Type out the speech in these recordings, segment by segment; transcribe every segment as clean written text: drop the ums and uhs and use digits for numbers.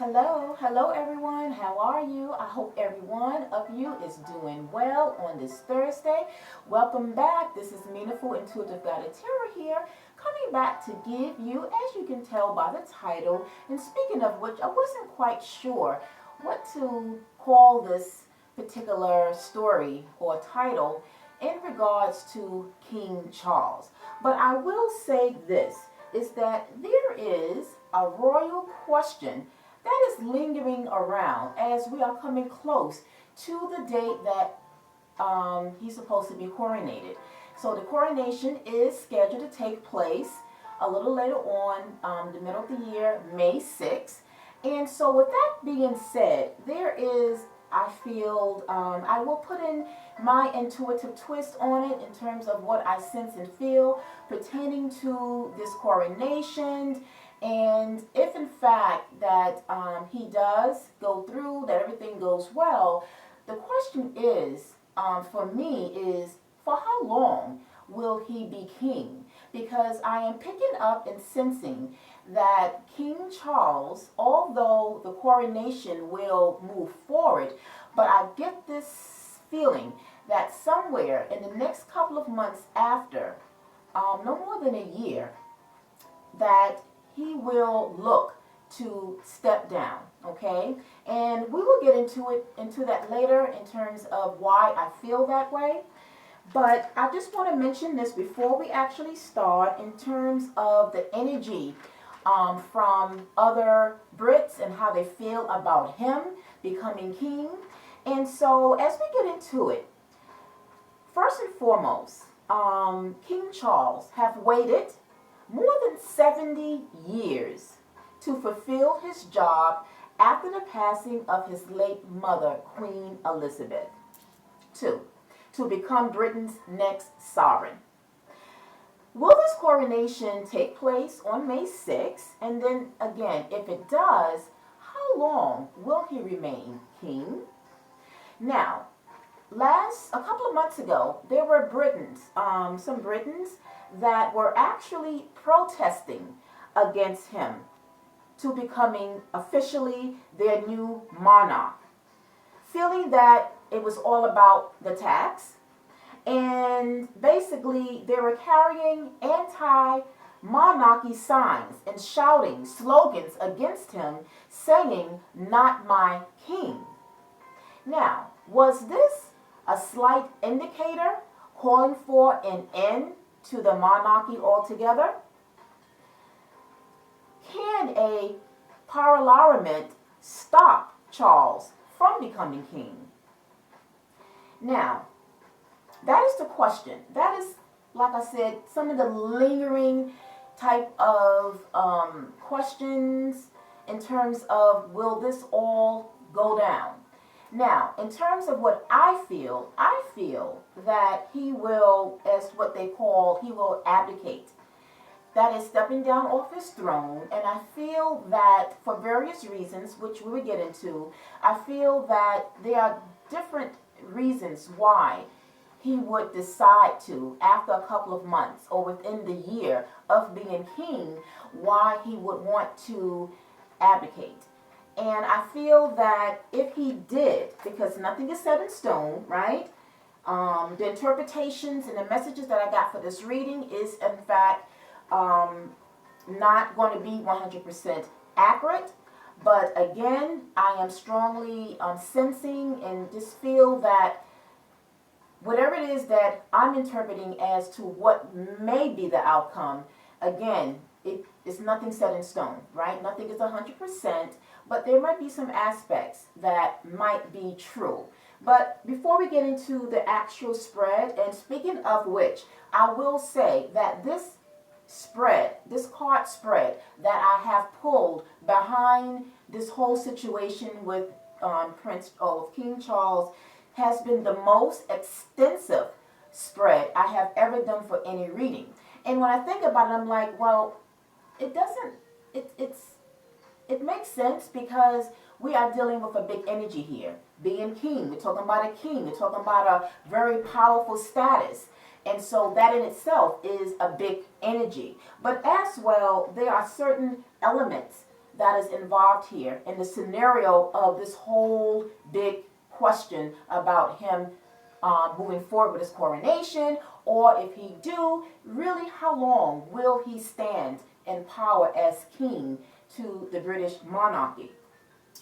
Hello everyone. How are you? I hope every one of you is doing well on this Thursday. Welcome back. This is Meaningful Intuitive Guided Tarot here, coming back to give you, as you can tell by the title, and speaking of which, I wasn't quite sure what to call this particular story or title in regards to King Charles. But I will say this, is that there is a royal question that is lingering around as we are coming close to the date that he's supposed to be coronated. So the coronation is scheduled to take place a little later on, the middle of the year, May 6th. And so with that being said, there is, I feel, I will put in my intuitive twist on it in terms of what I sense and feel pertaining to this coronation. And if in fact that he does go through, that everything goes well, the question is, for me, is for how long will he be king? Because I am picking up and sensing that King Charles, although the coronation will move forward, but I get this feeling that somewhere in the next couple of months after, no more than a year, that he will look to step down, okay? And we will get into that later in terms of why I feel that way. But I just want to mention this before we actually start in terms of the energy from other Brits and how they feel about him becoming king. And so as we get into it, first and foremost, King Charles have waited more than 70 years to fulfill his job after the passing of his late mother, Queen Elizabeth II, to become Britain's next sovereign. Will this coronation take place on May 6th? And then again, if it does, how long will he remain king? Now, a couple of months ago, there were some Britons that were actually protesting against him to becoming officially their new monarch, feeling that it was all about the tax. And basically, they were carrying anti-monarchy signs and shouting slogans against him, saying, "Not my king." Now, was this a slight indicator calling for an end to the monarchy altogether? Can a parliament stop Charles from becoming king? Now, that is the question. That is, like I said, some of the lingering type of questions in terms of will this all go down? Now, in terms of what I feel that he will, as what they call, he will abdicate. That is stepping down off his throne, and I feel that for various reasons, which we will get into, I feel that there are different reasons why he would decide to, after a couple of months or within the year of being king, why he would want to abdicate. And I feel that if he did, because nothing is set in stone, right? The interpretations and the messages that I got for this reading is, in fact, not going to be 100% accurate. But again, I am strongly sensing and just feel that whatever it is that I'm interpreting as to what may be the outcome, again, it is nothing set in stone, right? Nothing is 100%, but there might be some aspects that might be true. But before we get into the actual spread, and speaking of which, I will say that this card spread that I have pulled behind this whole situation with King Charles has been the most extensive spread I have ever done for any reading. And when I think about it, I'm like, well, it makes sense because we are dealing with a big energy here. Being king, we're talking about a king, we're talking about a very powerful status. And so that in itself is a big energy. But as well, there are certain elements that is involved here in the scenario of this whole big question about him moving forward with his coronation, or if he do, really how long will he stand in power as king to the British monarchy,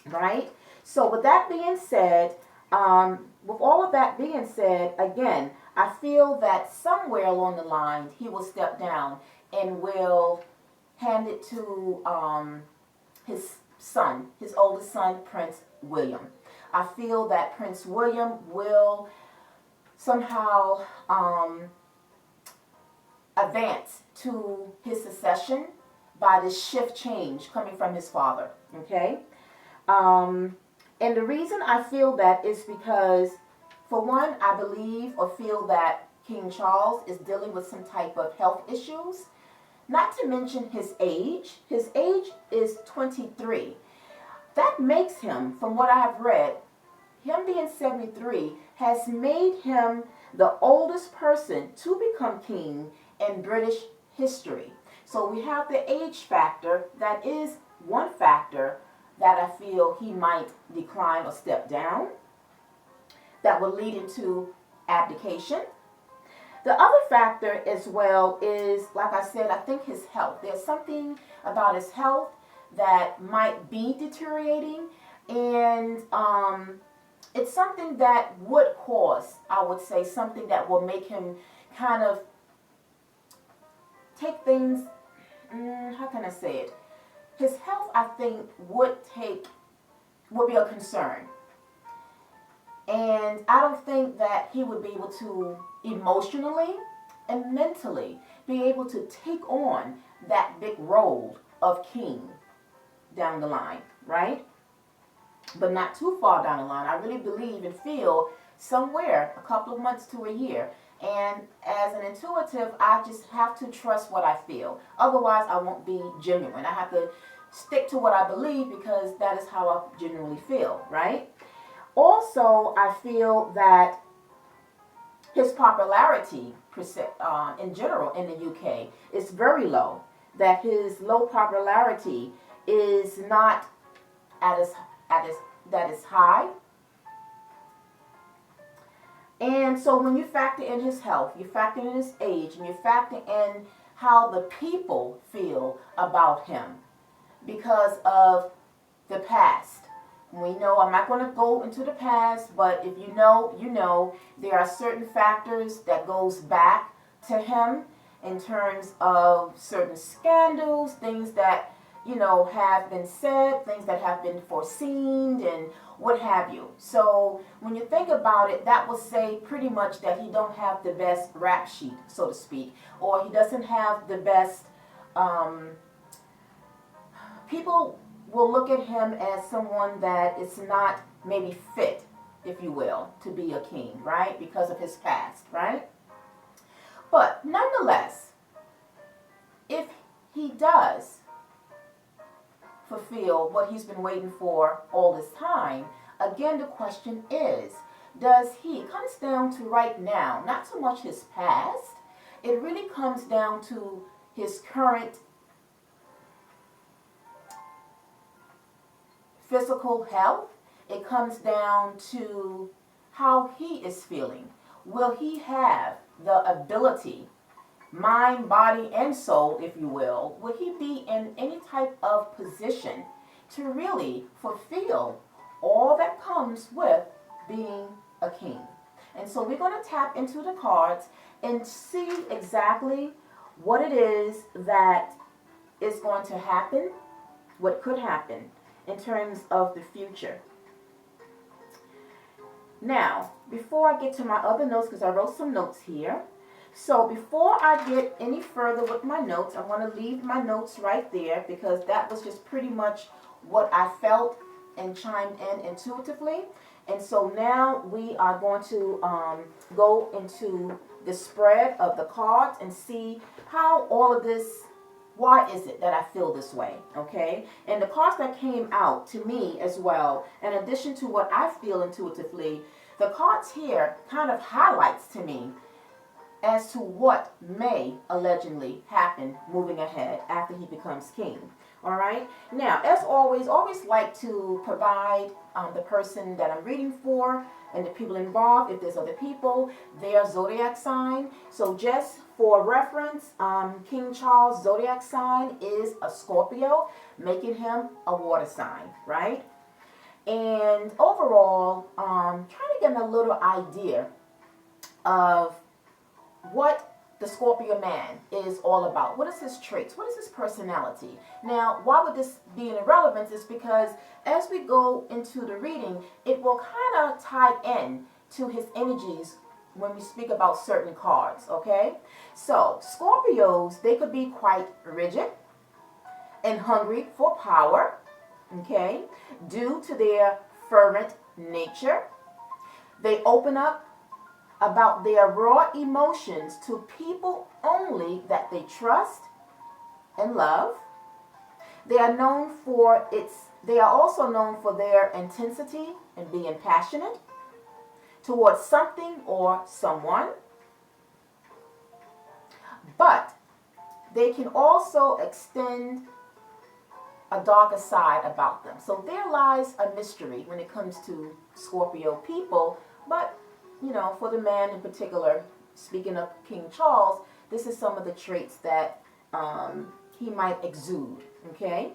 right? So with that being said, with all of that being said, again, I feel that somewhere along the line he will step down and will hand it to his son, his oldest son, Prince William. I feel that Prince William will somehow advance to his succession by this shift change coming from his father, okay? And the reason I feel that is because, for one, I believe or feel that King Charles is dealing with some type of health issues. Not to mention his age. His age is 23. That makes him, from what I have read, him being 73 has made him the oldest person to become king in British history. So we have the age factor. That is one factor that I feel he might decline or step down. That will lead into abdication. The other factor as well is, like I said, I think his health. There's something about his health that might be deteriorating, and it's something that would cause, I would say, something that will make him kind of take things, how can I say it? His health, I think, would be a concern. And I don't think that he would be able to emotionally and mentally be able to take on that big role of king down the line, right? But not too far down the line. I really believe and feel somewhere a couple of months to a year. And as an intuitive, I just have to trust what I feel. Otherwise, I won't be genuine. I have to stick to what I believe because that is how I genuinely feel, right? Also, I feel that his popularity in general in the UK is very low. That his low popularity is not that is high. And so when you factor in his health, you factor in his age, and you factor in how the people feel about him because of the past. We know, I'm not going to go into the past, but if you know, you know, there are certain factors that goes back to him in terms of certain scandals, things that, you know, have been said, things that have been foreseen, and what have you. So when you think about it, that will say pretty much that he don't have the best rap sheet, so to speak, or he doesn't have the best, people will look at him as someone that is not maybe fit, if you will, to be a king, right? Because of his past, right? But nonetheless, if he does fulfill what he's been waiting for all this time, again, the question is, does he, it comes down to right now, not so much his past, it really comes down to his current physical health. It comes down to how he is feeling. Will he have the ability, mind, body, and soul, if you will, will he be in any type of position to really fulfill all that comes with being a king? And so we're going to tap into the cards and see exactly what it is that is going to happen, what could happen in terms of the future. Now, before I get to my other notes, because I wrote some notes here. So before I get any further with my notes, I want to leave my notes right there because that was just pretty much what I felt and chimed in intuitively. And so now we are going to go into the spread of the cards and see how all of this, why is it that I feel this way, okay? And the cards that came out to me as well, in addition to what I feel intuitively, the cards here kind of highlights to me as to what may allegedly happen moving ahead after he becomes king. All right. Now, as always like to provide the person that I'm reading for and the people involved, if there's other people, their zodiac sign. So just for reference, King Charles' zodiac sign is a Scorpio, making him a water sign, right? And overall, trying to get a little idea of what the Scorpio man is all about. What is his traits? What is his personality? Now, why would this be an irrelevance? Is because as we go into the reading, it will kind of tie in to his energies when we speak about certain cards, okay? So, Scorpios, they could be quite rigid and hungry for power, okay, due to their fervent nature. They open up about their raw emotions to people only that they trust and love. They are also known for their intensity and being passionate towards something or someone. But they can also extend a darker side about them. So there lies a mystery when it comes to Scorpio people, but for the man in particular, speaking of King Charles, this is some of the traits that he might exude, okay?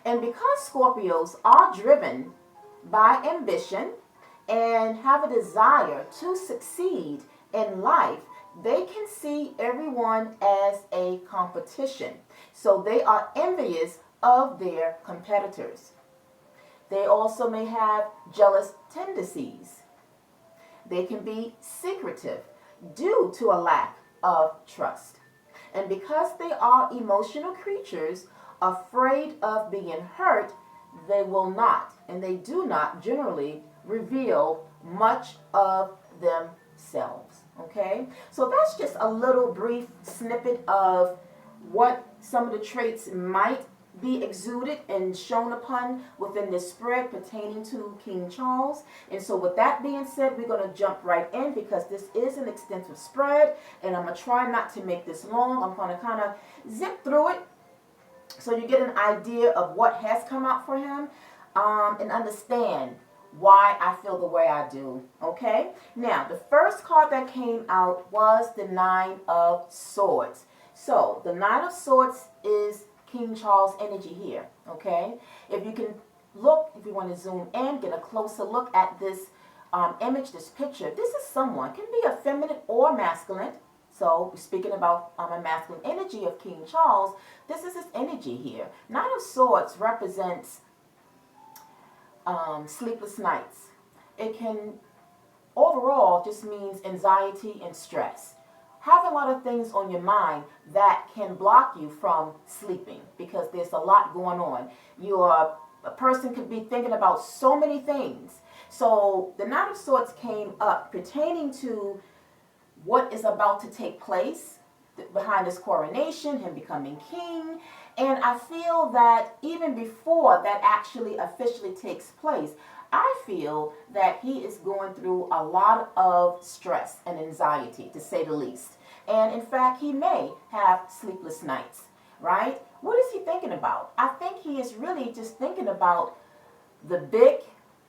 And because Scorpios are driven by ambition and have a desire to succeed in life, they can see everyone as a competition. So they are envious of their competitors. They also may have jealous tendencies. They can be secretive due to a lack of trust. And because they are emotional creatures, afraid of being hurt, they will not, and they do not generally reveal much of themselves. Okay? So that's just a little brief snippet of what some of the traits might be exuded and shown upon within this spread pertaining to King Charles. And so with that being said, we're going to jump right in because this is an extensive spread and I'm going to try not to make this long. I'm going to kind of zip through it so you get an idea of what has come out for him and understand why I feel the way I do. Okay? Now, the first card that came out was the Nine of Swords. So the Nine of Swords is King Charles energy here, okay? If you can look, if you want to zoom in, get a closer look at this image, this picture. This is someone, can be a feminine or masculine. So speaking about a masculine energy of King Charles, this is his energy here. Nine of Swords represents sleepless nights. It can overall just means anxiety and stress. Have a lot of things on your mind that can block you from sleeping because there's a lot going on. A person could be thinking about so many things. So the Nine of Swords came up pertaining to what is about to take place behind his coronation, him becoming king. And I feel that even before that actually officially takes place, I feel that he is going through a lot of stress and anxiety, to say the least. And in fact, he may have sleepless nights, right? What is he thinking about? I think he is really just thinking about the big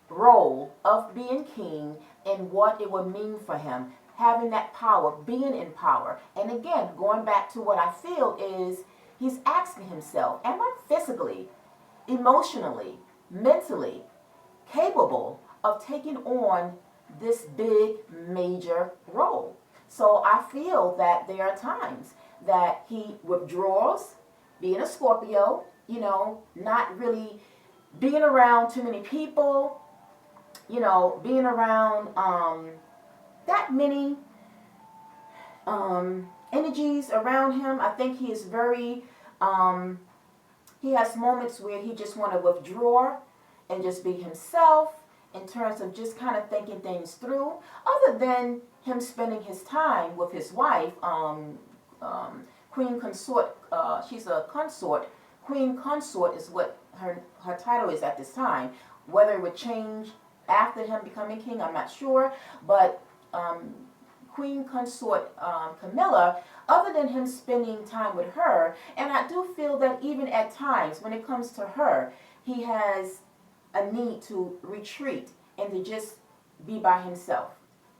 role of being king and what it would mean for him, having that power, being in power. And again, going back to what I feel is he's asking himself, am I physically, emotionally, mentally capable of taking on this big major role? So I feel that there are times that he withdraws, being a Scorpio, not really being around too many people, being around that many energies around him. I think he is very, he has moments where he just want to withdraw and just be himself in terms of just kind of thinking things through, other than him spending his time with his wife, Queen Consort. She's a consort. Queen Consort is what her title is at this time. Whether it would change after him becoming king, I'm not sure, but Queen Consort Camilla, other than him spending time with her. And I do feel that even at times when it comes to her, he has a need to retreat and to just be by himself.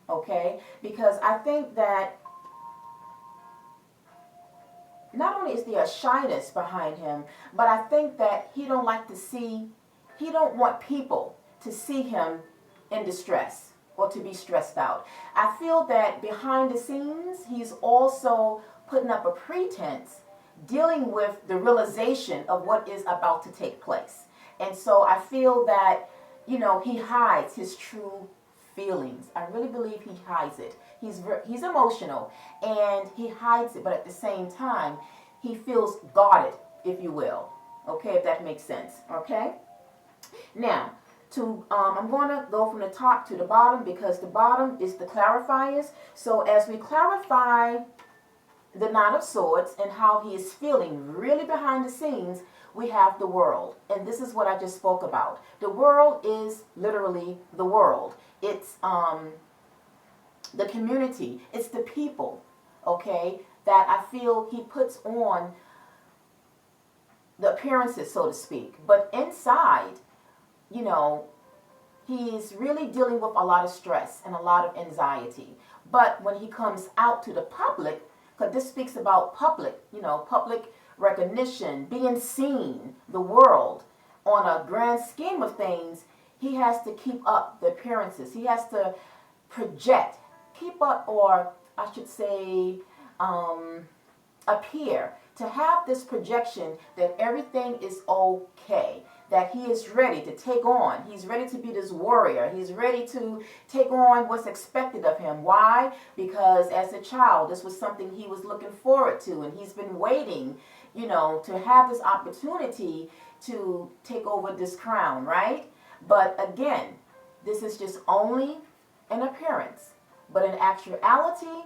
Okay? Because I think that not only is there a shyness behind him, but I think that he don't want people to see him in distress or to be stressed out. I feel that behind the scenes, he's also putting up a pretense, dealing with the realization of what is about to take place. And so I feel that, he hides his true feelings. I really believe he hides it. He's emotional and he hides it, but at the same time, he feels guarded, if you will. Okay, if that makes sense. Okay? Now, I'm going to go from the top to the bottom because the bottom is the clarifiers. So as we clarify the Knight of Swords and how he is feeling really behind the scenes, we have the world. And this is what I just spoke about. The world is literally the world. It's the community. It's the people, okay, that I feel he puts on the appearances, so to speak. But inside, he's really dealing with a lot of stress and a lot of anxiety. But when he comes out to the public, because this speaks about public recognition, being seen, the world, on a grand scheme of things, he has to keep up the appearances. He has to project, keep up, or I should say, appear to have this projection that everything is okay, that he is ready to take on. He's ready to be this warrior. He's ready to take on what's expected of him. Why? Because as a child, this was something he was looking forward to, and he's been waiting, to have this opportunity to take over this crown, right? But again, this is just only an appearance. But in actuality,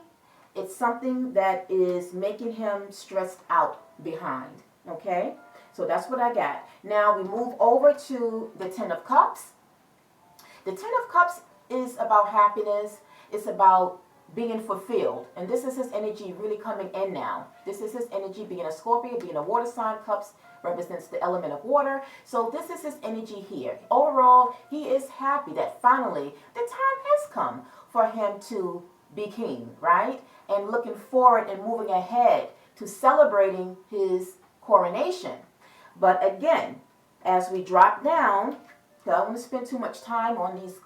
it's something that is making him stressed out behind, okay? So that's what I got. Now we move over to the Ten of Cups. The Ten of Cups is about happiness. It's about being fulfilled. And this is his energy really coming in now. This is his energy being a Scorpio, being a water sign. Cups represents the element of water. So this is his energy here. Overall, he is happy that finally the time has come for him to be king, right? And looking forward and moving ahead to celebrating his coronation. But again, as we drop down, because I don't want to spend too much time on these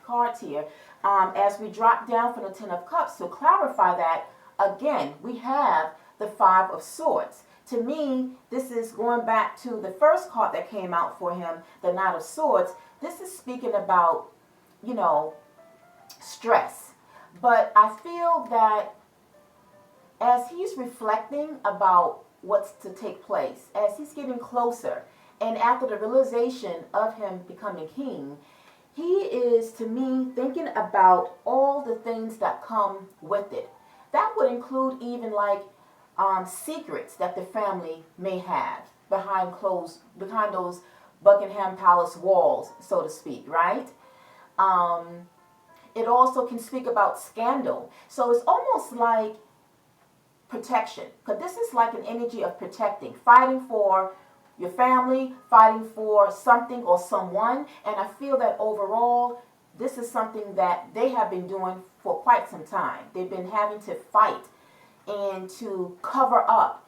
cards here, as we drop down from the Ten of Cups, to clarify that, again, we have the Five of Swords. To me, this is going back to the first card that came out for him, the Knight of Swords. This is speaking about, stress. But I feel that as he's reflecting about what's to take place, as he's getting closer, and after the realization of him becoming king, he is, to me, thinking about all the things that come with it. That would include even like secrets that the family may have behind those Buckingham Palace walls, so to speak, right? It also can speak about scandal. So it's almost like protection, because this is like an energy of protecting, fighting for your family, fighting for something or someone. And I feel that overall, this is something that they have been doing for quite some time. They've been having to fight and to cover up,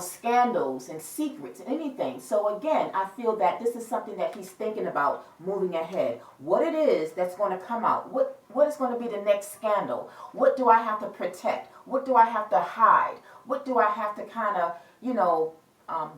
scandals and secrets and anything. So again, I feel that this is something that he's thinking about moving ahead. What it is that's going to come out. What is going to be the next scandal? What do I have to protect? What do I have to hide? What do I have to kind of,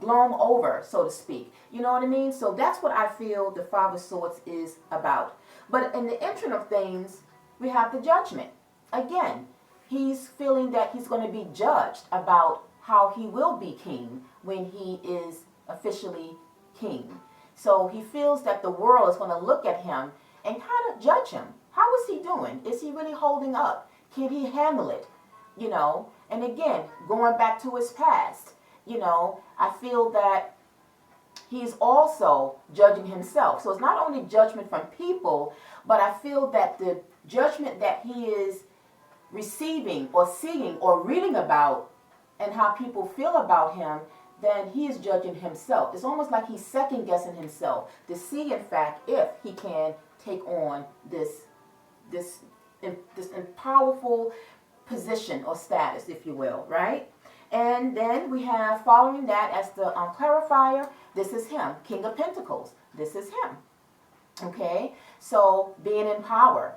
blown over, so to speak? You know what I mean? So that's what I feel the Five of Swords is about. But in the interim of things, we have the Judgment. Again, he's feeling that he's going to be judged about how he will be king when he is officially king. So he feels that the world is going to look at him and kind of judge him. How is he doing? Is he really holding up? Can he handle it? And again, going back to his past, I feel that he's also judging himself. So it's not only judgment from people, but I feel that the judgment that he is receiving or seeing or reading about and how people feel about him, then he is judging himself. It's almost like he's second guessing himself to see, in fact, if he can take on this powerful position or status, if you will, right? And then we have, following that as the clarifier, this is him, King of Pentacles. This is him. Okay, so being in power,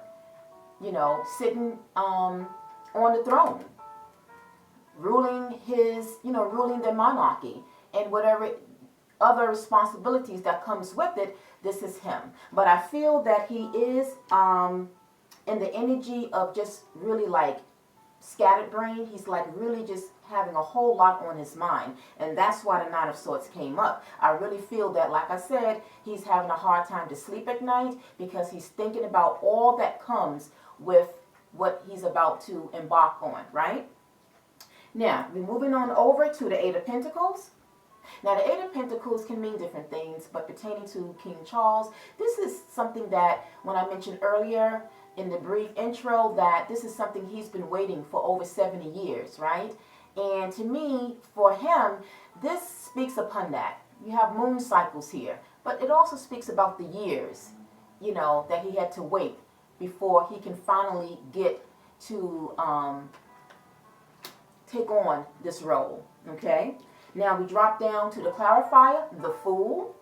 sitting on the throne, ruling ruling the monarchy and whatever other responsibilities that comes with it. This is him. But I feel that he is in the energy of just really like scattered brain. He's like really just having a whole lot on his mind, and that's why the Nine of Swords came up. I really feel that, like I said, he's having a hard time to sleep at night because he's thinking about all that comes with what he's about to embark on, right? Now, we're moving on over to the Eight of Pentacles. Now, the Eight of Pentacles can mean different things, but pertaining to King Charles, this is something that, when I mentioned earlier in the brief intro, that this is something he's been waiting for over 70 years, right? And to me, for him, this speaks upon that. You have moon cycles here, but it also speaks about the years, that he had to wait before he can finally get to take on this role, okay? Now we drop down to the clarifier, the Fool.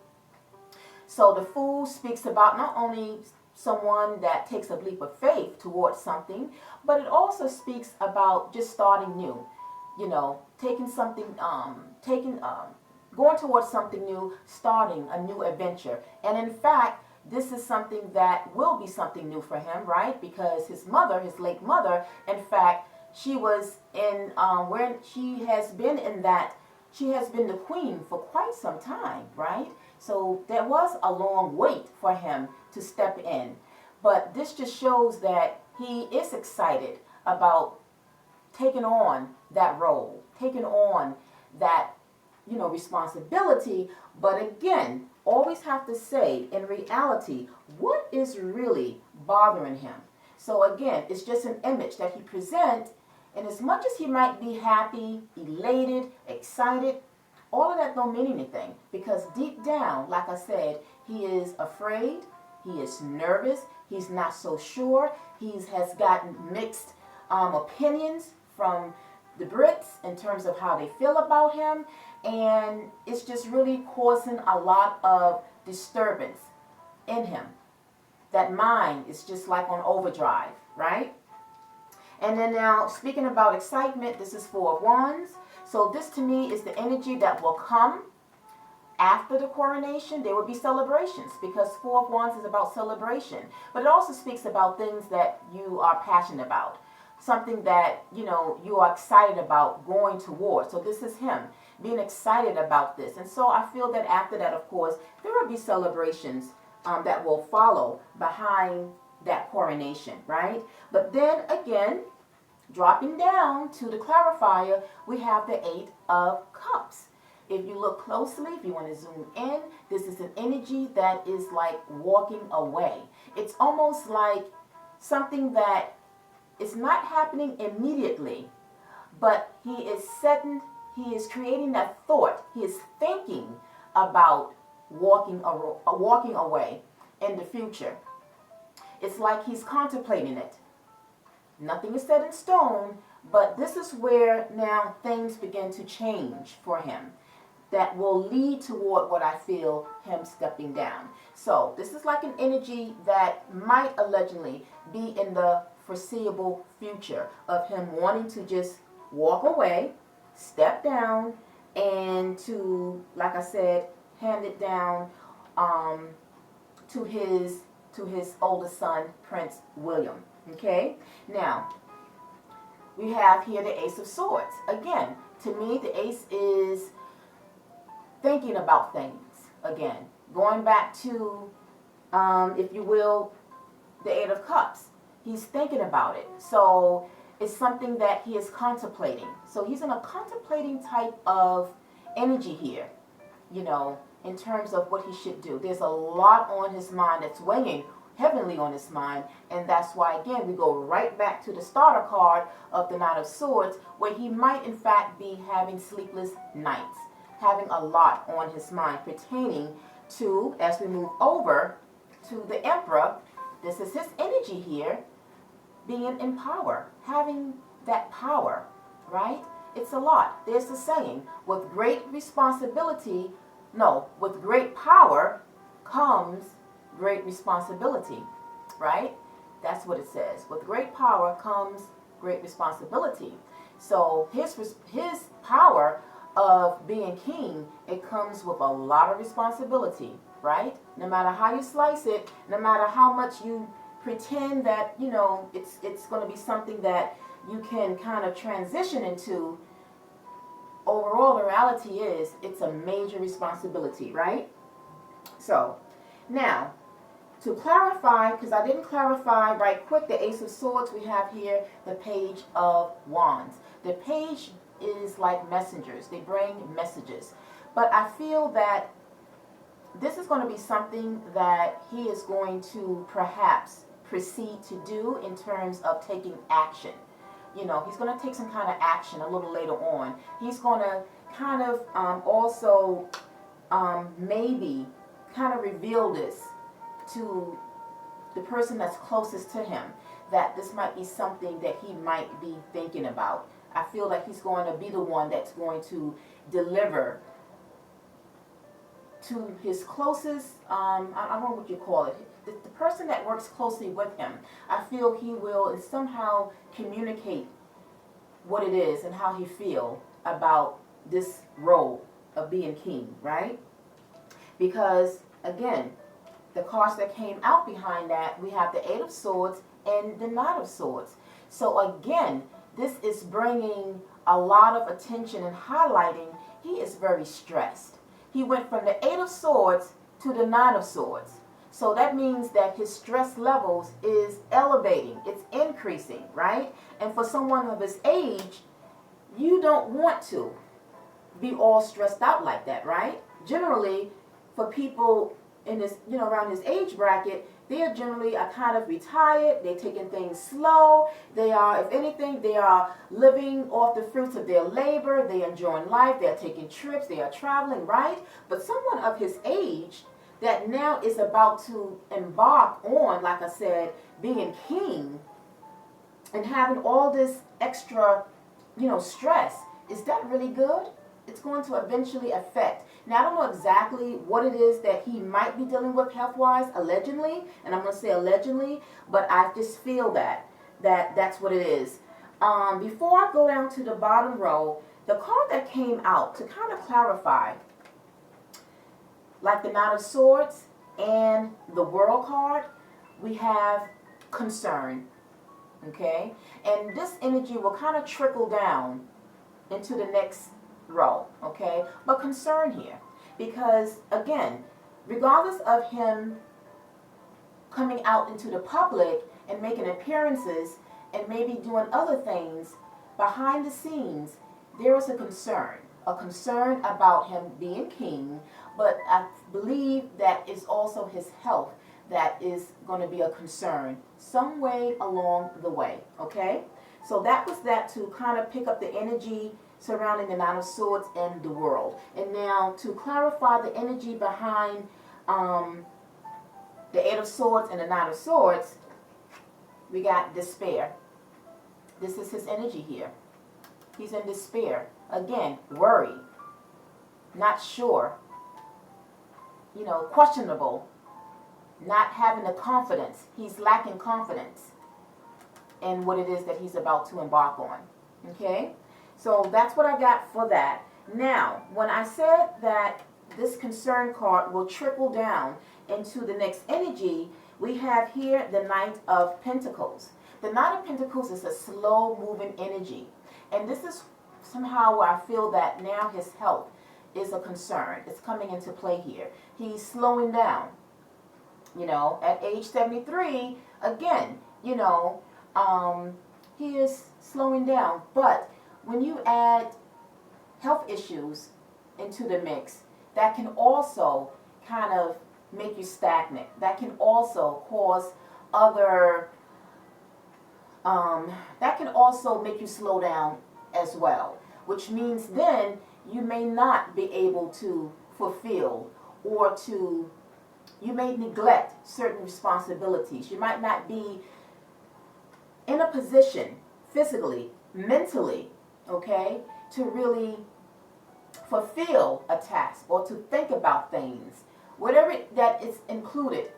So the Fool speaks about not only someone that takes a leap of faith towards something, but it also speaks about just starting new. Taking something, going towards something new, starting a new adventure. And in fact, this is something that will be something new for him, right? Because his mother, his late mother, in fact, she was in, she has been the queen for quite some time, right? So there was a long wait for him to step in. But this just shows that he is excited about taking on that role, taking on that, responsibility. But again, always have to say, in reality, what is really bothering him? So again, it's just an image that he presents, and as much as he might be happy, elated, excited, all of that don't mean anything, because deep down, like I said, he is afraid, he is nervous, he's not so sure, has gotten mixed opinions from the Brits in terms of how they feel about him, and it's just really causing a lot of disturbance in him. That mind is just like on overdrive, right? And then now, speaking about excitement, this is Four of Wands. So this to me is the energy that will come after the coronation. There will be celebrations, because Four of Wands is about celebration. But it also speaks about things that you are passionate about. Something that, you are excited about going towards. So this is him being excited about this. And so I feel that after that, of course, there will be celebrations that will follow behind that coronation, right? But then again, dropping down to the clarifier, we have the Eight of Cups. If you look closely, if you want to zoom in, this is an energy that is like walking away. It's almost like something that is not happening immediately, but he is creating that thought. He is thinking about walking away in the future. It's like he's contemplating it. Nothing is set in stone, but this is where now things begin to change for him. That will lead toward what I feel him stepping down. So this is like an energy that might allegedly be in the foreseeable future of him wanting to just walk away, step down, and to, like I said, hand it down to his oldest son, Prince William. Okay? Now, we have here the Ace of Swords. Again, to me, the Ace is thinking about things. Again, going back to, if you will, the Eight of Cups. He's thinking about it. So it's something that he is contemplating. So he's in a contemplating type of energy here, in terms of what he should do. There's a lot on his mind that's weighing heavenly on his mind. And that's why, again, we go right back to the starter card of the Knight of Swords, where he might in fact be having sleepless nights, having a lot on his mind pertaining to, as we move over to the Emperor, this is his energy here, being in power, having that power, right? It's a lot. There's a saying, with great responsibility, no, with great power comes great responsibility, right? That's what it says. With great power comes great responsibility. So his power of being king, it comes with a lot of responsibility, right? No matter how you slice it, no matter how much you pretend that, you know, it's going to be something that you can kind of transition into, overall the reality is it's a major responsibility, right? So now, to clarify, because I didn't clarify right quick, the Ace of Swords, we have here the Page of Wands. The page is like messengers. They bring messages. But I feel that this is going to be something that he is going to perhaps proceed to do in terms of taking action. You know, he's going to take some kind of action a little later on. He's going to kind of also maybe kind of reveal this to the person that's closest to him, that this might be something that he might be thinking about. I feel like he's going to be the one that's going to deliver to his closest, I don't know what you call it, the person that works closely with him. I feel he will somehow communicate what it is and how he feels about this role of being king, right? Because, again, the cards that came out behind that, we have the Eight of Swords and the Knight of Swords. So again, this is bringing a lot of attention and highlighting he is very stressed. He went from the Eight of Swords to the Nine of Swords. So that means that his stress levels is elevating. It's increasing, right? And for someone of his age, you don't want to be all stressed out like that, right? Generally, for people in this, you know, around his age bracket, they are generally kind of retired. They're taking things slow. They are, if anything, they are living off the fruits of their labor. They're enjoying life. They're taking trips. They are traveling, right? But someone of his age that now is about to embark on, like I said, being king and having all this extra, you know, stress, is that really good? It's going to eventually affect. Now, I don't know exactly what it is that he might be dealing with health-wise, allegedly, and I'm going to say allegedly, but I just feel that's what it is. Before I go down to the bottom row, the card that came out to kind of clarify, like the Knight of Swords and the World card, we have concern, okay? And this energy will kind of trickle down into the next row, okay? But concern here, because again, regardless of him coming out into the public and making appearances and maybe doing other things, behind the scenes there is a concern about him being king. But I believe that it's also his health that is going to be a concern some way along the way, okay? So that was that, to kind of pick up the energy surrounding the Nine of Swords and the World. And now to clarify the energy behind the Eight of Swords and the Nine of Swords, we got despair. This is his energy here. He's in despair. Again, worry, not sure, you know, questionable, not having the confidence. He's lacking confidence in what it is that he's about to embark on, okay? So that's what I got for that. Now, when I said that this concern card will trickle down into the next energy, we have here the Knight of Pentacles. The Knight of Pentacles is a slow-moving energy. And this is somehow where I feel that now his health is a concern. It's coming into play here. He's slowing down. You know, at age 73, again, you know, he is slowing down. But when you add health issues into the mix, that can also kind of make you stagnant. That can also cause other, that can also make you slow down as well, which means then you may not be able to fulfill or to, you may neglect certain responsibilities. You might not be in a position physically, mentally, okay, to really fulfill a task or to think about things, whatever that is included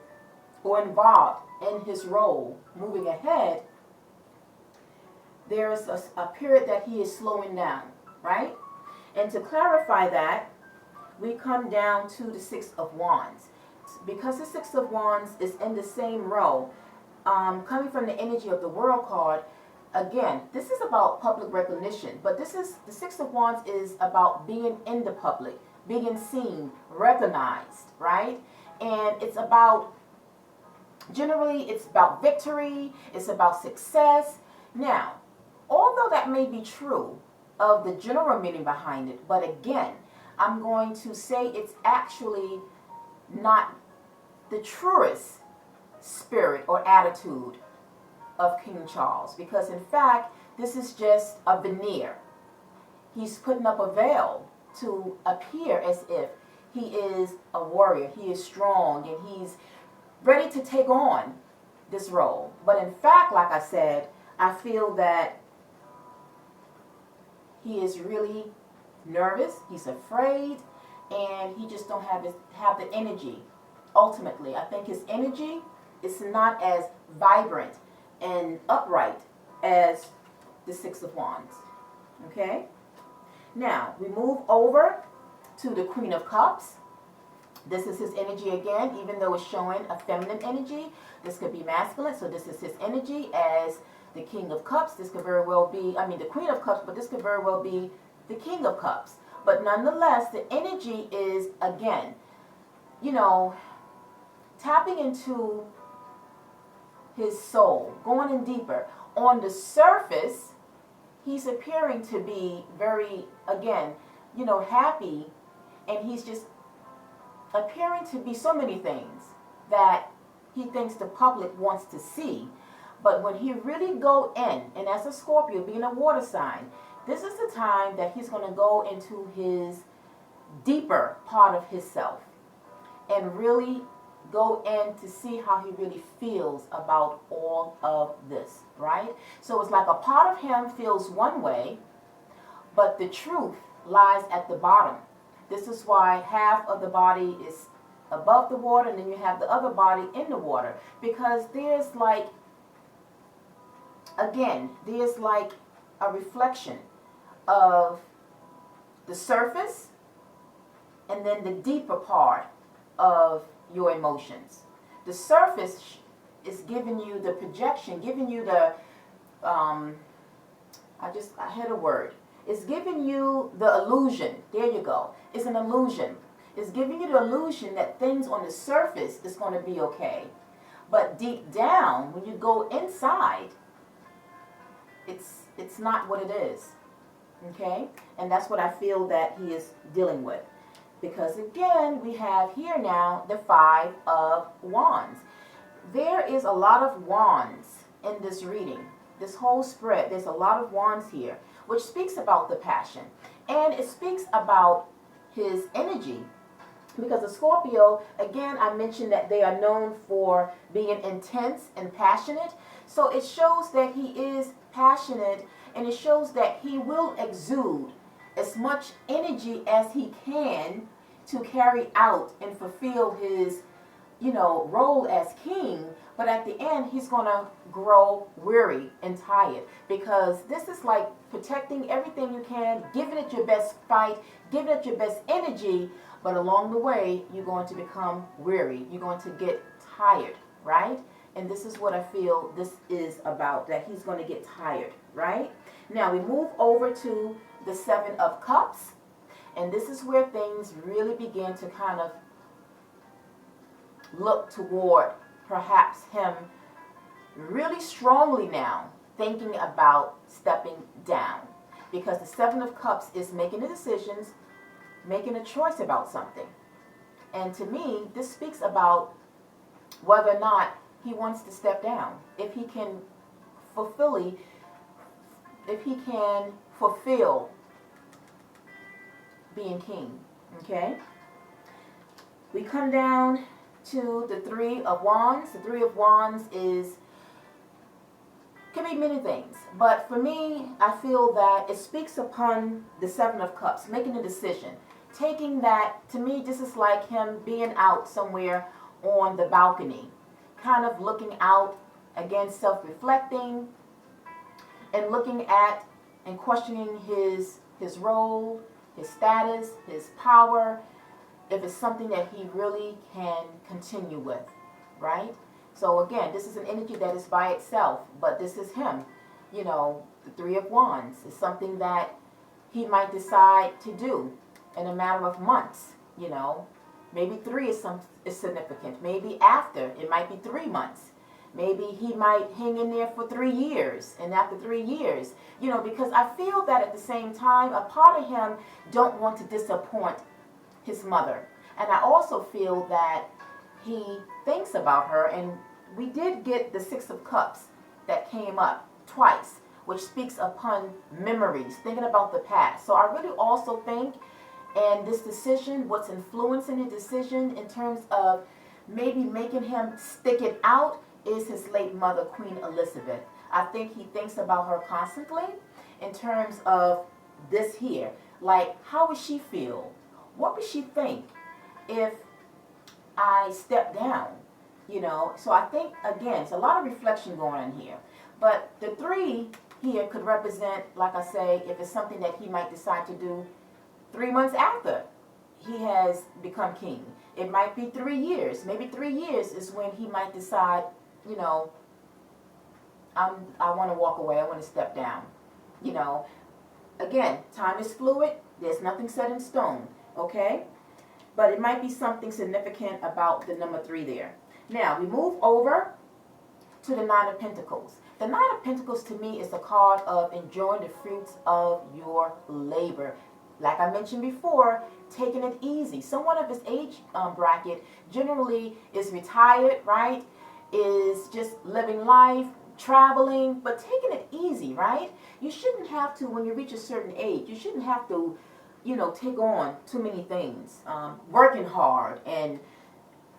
or involved in his role moving ahead. There is a period that he is slowing down, right? And to clarify that, we come down to the Six of Wands. Because the Six of Wands is in the same row, coming from the energy of the World card, again, this is about public recognition, but this is, the Six of Wands is about being in the public, being seen, recognized, right? And it's about, generally, it's about victory, it's about success. Now, although that may be true of the general meaning behind it, but again, I'm going to say it's actually not the truest spirit or attitude of King Charles, because in fact, this is just a veneer. He's putting up a veil to appear as if he is a warrior, he is strong, and he's ready to take on this role. But in fact, like I said, I feel that he is really nervous, he's afraid, and he just don't have the energy. Ultimately, I think his energy is not as vibrant and upright as the Six of Wands. Okay? Now, we move over to the Queen of Cups. This is his energy again, even though it's showing a feminine energy. This could be masculine, so this is his energy as the King of Cups. This could very well be, I mean, the Queen of Cups, but this could very well be the King of Cups. But nonetheless, the energy is, again, you know, tapping into his soul, going in deeper. On the surface, he's appearing to be very, again, you know, happy, and he's just appearing to be so many things that he thinks the public wants to see. But when he really go in, and as a Scorpio, being a water sign, this is the time that he's going to go into his deeper part of himself and really go in to see how he really feels about all of this, right? So it's like a part of him feels one way, but the truth lies at the bottom. This is why half of the body is above the water, and then you have the other body in the water, because there's like, again, there's like a reflection of the surface and then the deeper part of your emotions. The surface is giving you the projection, giving you the, I had a word. It's giving you the illusion. There you go. It's an illusion. It's giving you the illusion that things on the surface is going to be okay. But deep down, when you go inside, it's not what it is. Okay? And that's what I feel that he is dealing with. Because again, we have here now the Five of Wands. There is a lot of wands in this reading. This whole spread, there's a lot of wands here, which speaks about the passion. And it speaks about his energy. Because a Scorpio, again, I mentioned that they are known for being intense and passionate. So it shows that he is passionate, and it shows that he will exude as much energy as he can to carry out and fulfill his, you know, role as king. But at the end, he's going to grow weary and tired, because this is like protecting everything you can, giving it your best fight, giving it your best energy. But along the way, you're going to become weary. You're going to get tired, right? And this is what I feel this is about, that he's going to get tired, right? Now we move over to the Seven of Cups. And this is where things really begin to kind of look toward perhaps him really strongly now thinking about stepping down. Because the Seven of Cups is making the decisions, making a choice about something. And to me, this speaks about whether or not he wants to step down. If he can fulfill being king. Okay? We come down to the Three of Wands. The Three of Wands can be many things, but for me, I feel that it speaks upon the Seven of Cups, making a decision. Taking that, to me, this is like him being out somewhere on the balcony, kind of looking out, again, self-reflecting, and looking at and questioning his role, his status, his power, if it's something that he really can continue with, right? So again, this is an energy that is by itself, but this is him. You know, the Three of Wands is something that he might decide to do in a matter of months, you know. Maybe 3 is significant. Maybe after, it might be 3 months. Maybe he might hang in there for 3 years, and after 3 years, you know, because I feel that at the same time, a part of him don't want to disappoint his mother. And I also feel that he thinks about her, and we did get the Six of Cups that came up twice, which speaks upon memories, thinking about the past. So I really also think, and this decision, what's influencing his decision in terms of maybe making him stick it out, is his late mother, Queen Elizabeth. I think he thinks about her constantly in terms of this here. Like, how would she feel? What would she think if I step down? You know, so I think, again, it's a lot of reflection going on here. But the 3 here could represent, like I say, if it's something that he might decide to do 3 months after he has become king. It might be 3 years. Maybe 3 years is when he might decide, you know, I want to walk away. I want to step down. You know, again, time is fluid. There's nothing set in stone. Okay? But it might be something significant about the number 3 there. Now, we move over to the Nine of Pentacles. The Nine of Pentacles, to me, is a card of enjoying the fruits of your labor. Like I mentioned before, taking it easy. Someone of his age bracket generally is retired, right? Is just living life, traveling, but taking it easy, right? You shouldn't have to, when you reach a certain age, you shouldn't have to, you know, take on too many things. Working hard, and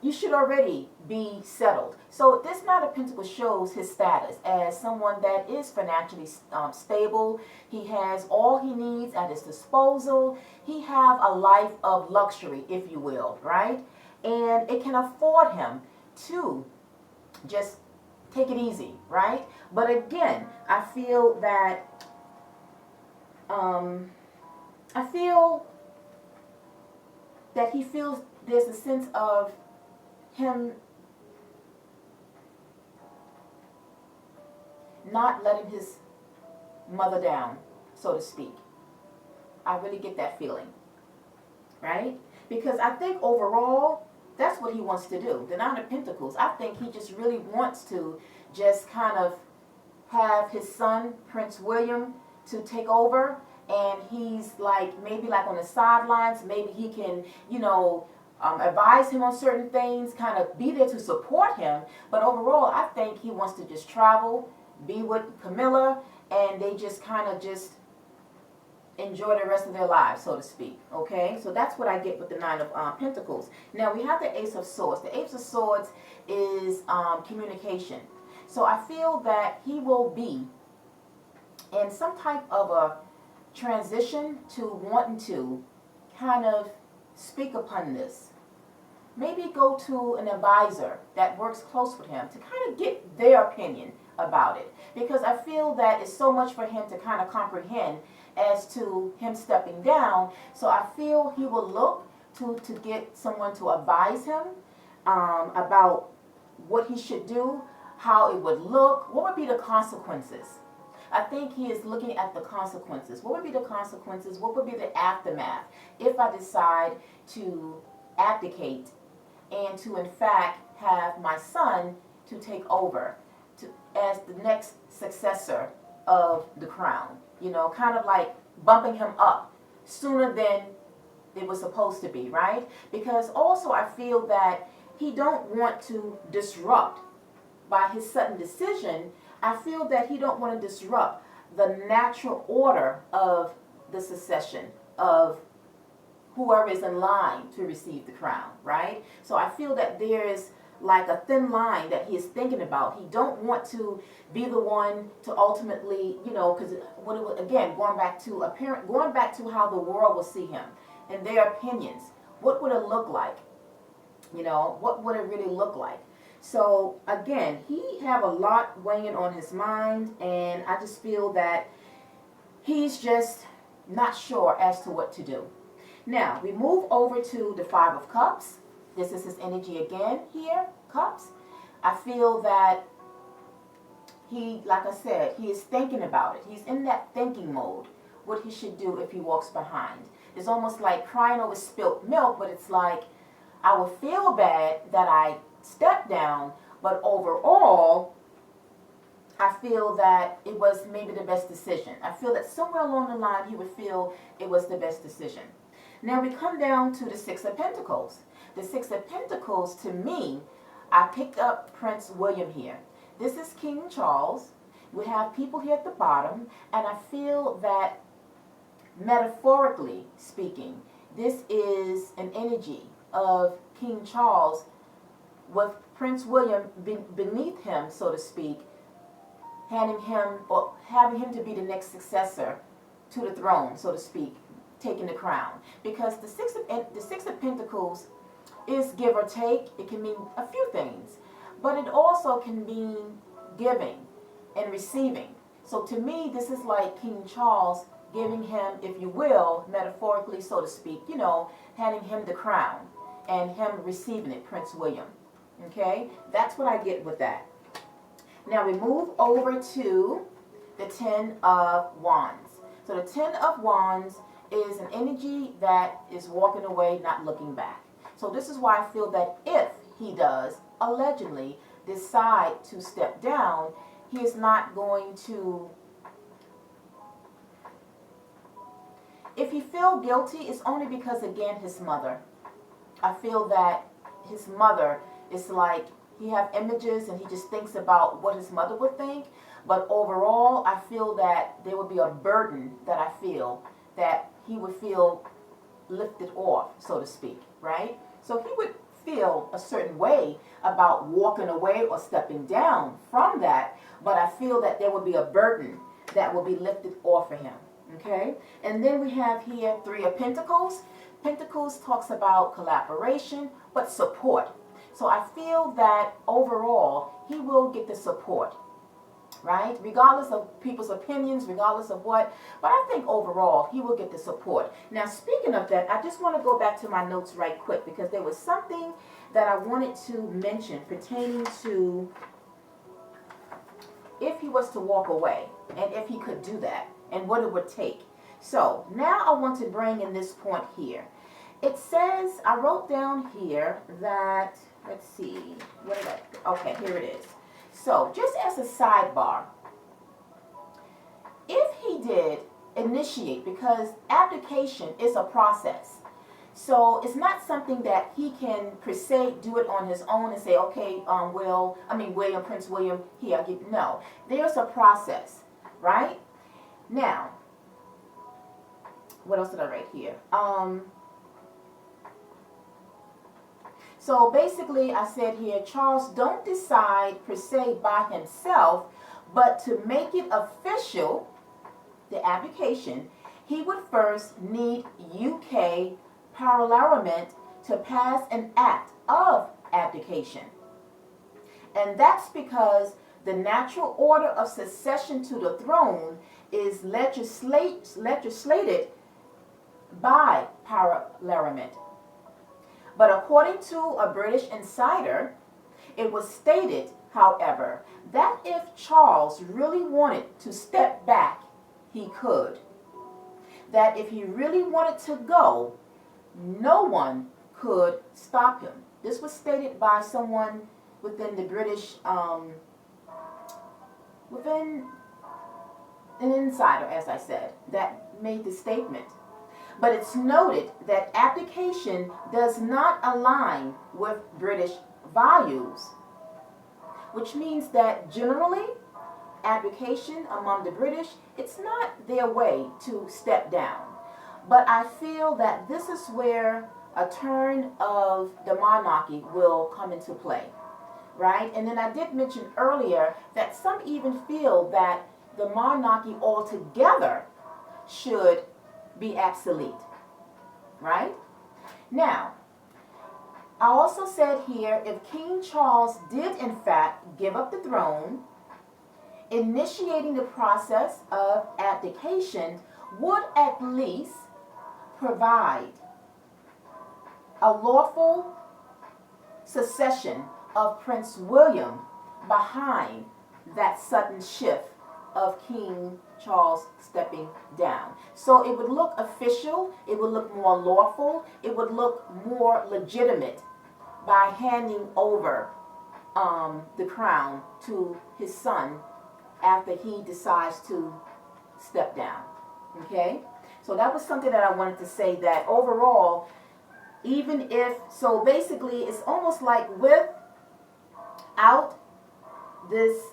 you should already be settled. So this Knight of Pentacles shows his status as someone that is financially stable. He has all he needs at his disposal. He have a life of luxury, if you will, right? And it can afford him to just take it easy, right? But again, I feel that he feels there's a sense of him not letting his mother down, so to speak. I really get that feeling, right? Because I think overall, that's what he wants to do. The Nine of Pentacles, I think he just really wants to just kind of have his son, Prince William, to take over. And he's like, maybe like on the sidelines, maybe he can, you know, advise him on certain things, kind of be there to support him. But overall, I think he wants to just travel, be with Camilla, and they just kind of just enjoy the rest of their lives, so to speak. Okay, so that's what I get with the Nine of Pentacles. Now we have the Ace of Swords. The Ace of Swords is communication. So I feel that he will be in some type of a transition to wanting to kind of speak upon this. Maybe go to an advisor that works close with him to kind of get their opinion about it. Because I feel that it's so much for him to kind of comprehend as to him stepping down. So I feel he will look to get someone to advise him about what he should do, how it would look, what would be the consequences. I think he is looking at the consequences. What would be the consequences? What would be the aftermath if I decide to abdicate and to in fact have my son to take over as the next successor of the crown? You know, kind of like bumping him up sooner than it was supposed to be, right? Because also I feel that he don't want to disrupt by his sudden decision. I feel that he don't want to disrupt the natural order of the succession of whoever is in line to receive the crown, right? So I feel that there is like a thin line that he is thinking about. He don't want to be the one to ultimately, because again, going back to how the world will see him and their opinions. What would it look like? What would it really look like? So again, he have a lot weighing on his mind, and I just feel that he's just not sure as to what to do. Now, we move over to the Five of Cups. This is his energy again here, Cups. I feel that he, like I said, he is thinking about it. He's in that thinking mode, what he should do if he walks behind. It's almost like crying over spilt milk, but it's like, I would feel bad that I stepped down, but overall, I feel that it was maybe the best decision. I feel that somewhere along the line, he would feel it was the best decision. Now we come down to the Six of Pentacles. The Six of Pentacles, to me, I picked up Prince William here. This is King Charles. We have people here at the bottom, and I feel that metaphorically speaking, this is an energy of King Charles with Prince William beneath him, so to speak, handing him or having him to be the next successor to the throne, so to speak, taking the crown. Because the Six of Pentacles is give or take. It can mean a few things, but it also can mean giving and receiving. So to me, this is like King Charles giving him, if you will, metaphorically, so to speak, handing him the crown and him receiving it, Prince William. Okay, that's what I get with that. Now we move over to the Ten of Wands. So the Ten of Wands is an energy that is walking away, not looking back. So this is why I feel that if he does allegedly decide to step down, he is not going to. If he feel guilty, it's only because, again, his mother. I feel that his mother is like, he have images and he just thinks about what his mother would think. But overall, I feel that there would be a burden that I feel that he would feel lifted off, so to speak, right? So he would feel a certain way about walking away or stepping down from that, but I feel that there would be a burden that will be lifted off of him, okay? And then we have here Three of Pentacles. Pentacles talks about collaboration, but support. So I feel that overall, he will get the support, right? Regardless of people's opinions, regardless of what, but I think overall, he will get the support. Now, speaking of that, I just want to go back to my notes right quick, because there was something that I wanted to mention pertaining to if he was to walk away, and if he could do that, and what it would take. So, now I want to bring in this point here. It says, I wrote down here that, let's see, what did I, okay, here it is. So, just as a sidebar, if he did initiate, because abdication is a process, so it's not something that he can per se do it on his own and say, okay, William, Prince William, here, no. There's a process, right? Now, what else did I write here? So basically, I said here, Charles don't decide per se by himself, but to make it official, the abdication, he would first need UK parliament to pass an act of abdication. And that's because the natural order of succession to the throne is legislated by parliament. But according to a British insider, it was stated, however, that if Charles really wanted to step back, he could. That if he really wanted to go, no one could stop him. This was stated by someone within the British, within an insider, as I said, that made the statement. But it's noted that abdication does not align with British values, which means that generally abdication among the British, it's not their way to step down. But I feel that this is where a turn of the monarchy will come into play, right? And then I did mention earlier that some even feel that the monarchy altogether should be obsolete, right? Now, I also said here, if King Charles did in fact give up the throne, initiating the process of abdication would at least provide a lawful succession of Prince William behind that sudden shift of King Charles stepping down. So it would look official, it would look more lawful, it would look more legitimate by handing over the crown to his son after he decides to step down. Okay? So that was something that I wanted to say, that overall, even if, so basically it's almost like without this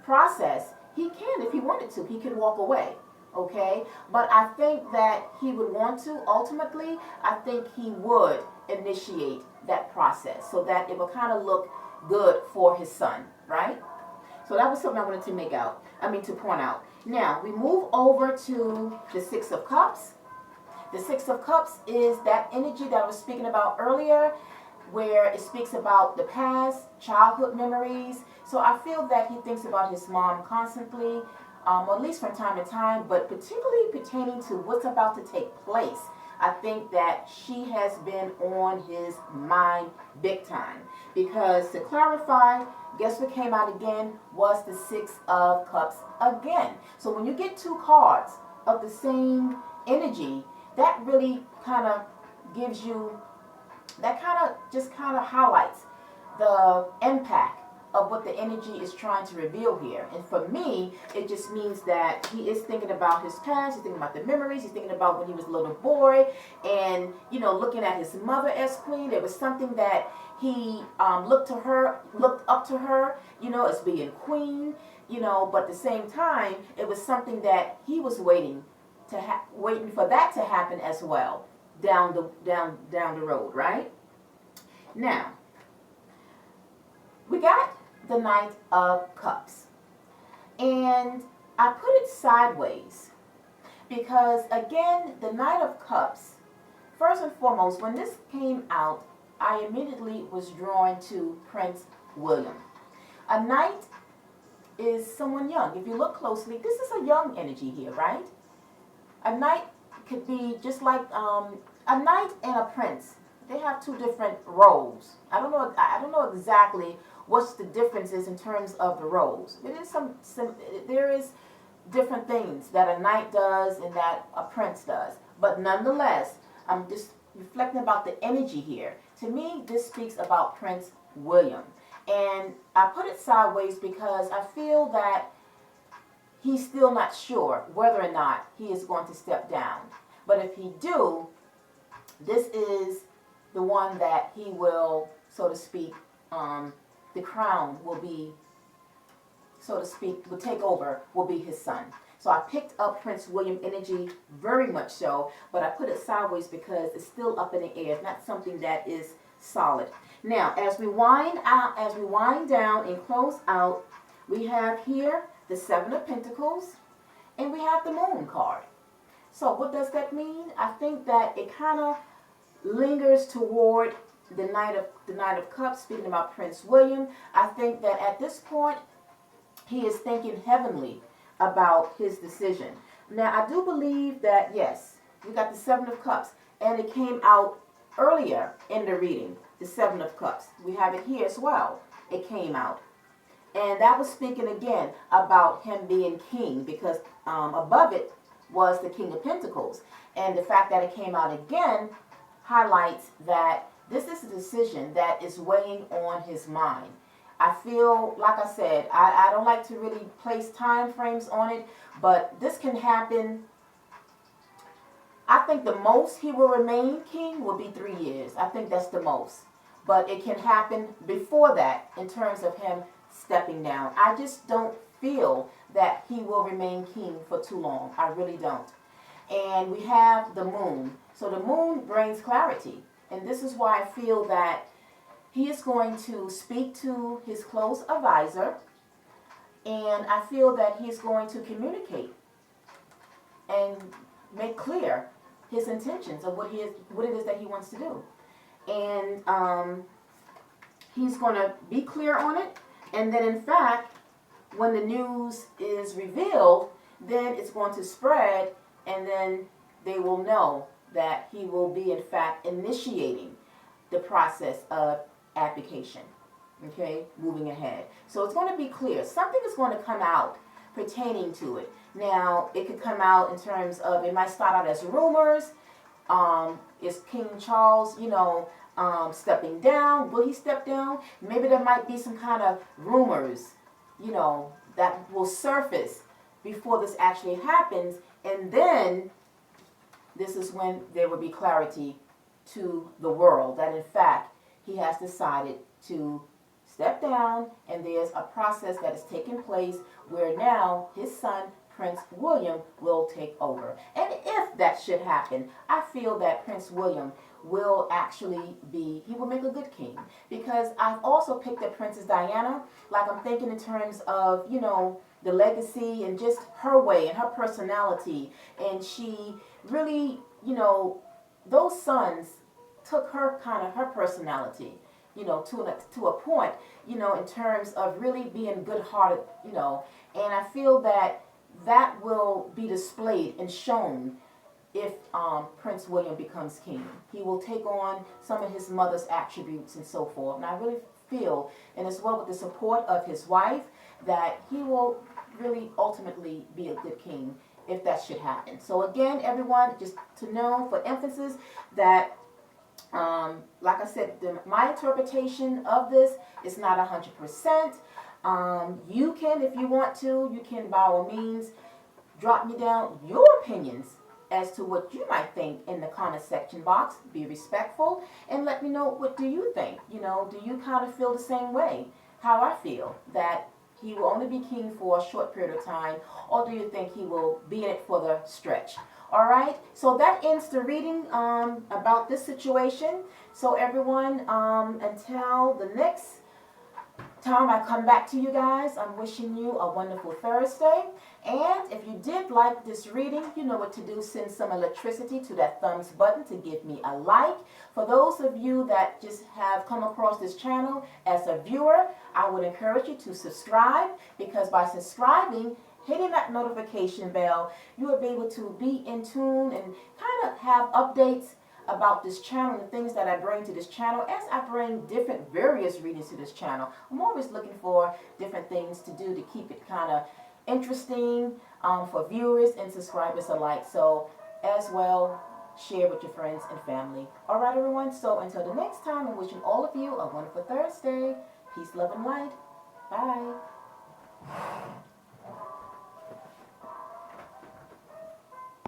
process, he can, if he wanted to, he could walk away. Okay? But I think that he would want to, ultimately, I think he would initiate that process so that it would kind of look good for his son, right? So that was something I wanted to point out. Now, we move over to the Six of Cups. The Six of Cups is that energy that I was speaking about earlier, where it speaks about the past, childhood memories. So I feel that he thinks about his mom constantly, or at least from time to time, but particularly pertaining to what's about to take place. I think that she has been on his mind big time. Because to clarify, guess what came out again was the Six of Cups again. So when you get two cards of the same energy, that really kind of gives you, that kind of highlights the impact of what the energy is trying to reveal here. And for me, it just means that he is thinking about his past, he's thinking about the memories, he's thinking about when he was a little boy, and, you know, looking at his mother as queen. There was something that he looked up to her, you know, as being queen, you know, but at the same time, it was something that he was waiting for that to happen as well down the road, right? Now, we got the Knight of Cups, and I put it sideways because, again, the Knight of Cups, first and foremost, when this came out, I immediately was drawn to Prince William. A knight is someone young. If you look closely, this is a young energy here, right? A knight could be just like a knight and a prince. They have two different roles. I don't know exactly what's the differences in terms of the roles. There is different things that a knight does and that a prince does. But nonetheless, I'm just reflecting about the energy here. To me, this speaks about Prince William. And I put it sideways because I feel that he's still not sure whether or not he is going to step down. But if he do, this is the one that he will, so to speak, the crown will be, so to speak, will take over, will be his son. So I picked up Prince William energy very much so, but I put it sideways because it's still up in the air. It's not something that is solid. Now, as we wind down and close out, we have here the Seven of Pentacles, and we have the Moon card. So what does that mean? I think that it kind of lingers toward the Knight of Cups, speaking about Prince William. I think that at this point, he is thinking heavenly about his decision. Now, I do believe that, yes, we got the Seven of Cups, and it came out earlier in the reading, the Seven of Cups. We have it here as well. It came out. And that was speaking again about him being king, because above it was the King of Pentacles. And the fact that it came out again highlights that this is a decision that is weighing on his mind. I feel, like I said, I don't like to really place time frames on it, but this can happen. I think the most he will remain king will be 3 years. I think that's the most. But it can happen before that in terms of him stepping down. I just don't feel that he will remain king for too long. I really don't. And we have the moon. So the moon brings clarity. And this is why I feel that he is going to speak to his close advisor. And I feel that he's going to communicate and make clear his intentions of what it is that he wants to do. And he's going to be clear on it. And then, in fact, when the news is revealed, then it's going to spread, and then they will know that he will be, in fact, initiating the process of abdication. Okay, moving ahead. So it's going to be clear. Something is going to come out pertaining to it. Now, it could come out in terms of, it might start out as rumors. Is King Charles, stepping down? Will he step down? Maybe there might be some kind of rumors, that will surface before this actually happens. And then this is when there will be clarity to the world that, in fact, he has decided to step down, and there's a process that is taking place where now his son, Prince William, will take over. And if that should happen, I feel that Prince William will actually he will make a good king. Because I've also picked up Princess Diana, like I'm thinking in terms of, the legacy and just her way and her personality. And she really, those sons took her personality, to a point, in terms of really being good-hearted, and I feel that that will be displayed and shown if Prince William becomes king. He will take on some of his mother's attributes and so forth. And I really feel, and as well with the support of his wife, that he will really ultimately be a good king if that should happen. So again, everyone, just to know for emphasis that like I said, my interpretation of this is not 100%. You can, if you want to, you can by all means drop me down your opinions as to what you might think in the comment section box. Be respectful and let me know, what do you think? Do you kind of feel the same way? How I feel, that he will only be king for a short period of time, or do you think he will be in it for the stretch? All right, so that ends the reading about this situation. So everyone, until the next time I come back to you guys, I'm wishing you a wonderful Thursday. And if you did like this reading, you know what to do. Send some electricity to that thumbs button to give me a like. For those of you that just have come across this channel as a viewer, I would encourage you to subscribe, because by subscribing, hitting that notification bell, you will be able to be in tune and kind of have updates about this channel and things that I bring to this channel as I bring different various readings to this channel. I'm always looking for different things to do to keep it kind of interesting for viewers and subscribers alike. So as well, share with your friends and family. All right, everyone. So until the next time, I'm wishing all of you a wonderful Thursday. Peace, love, and light. Bye.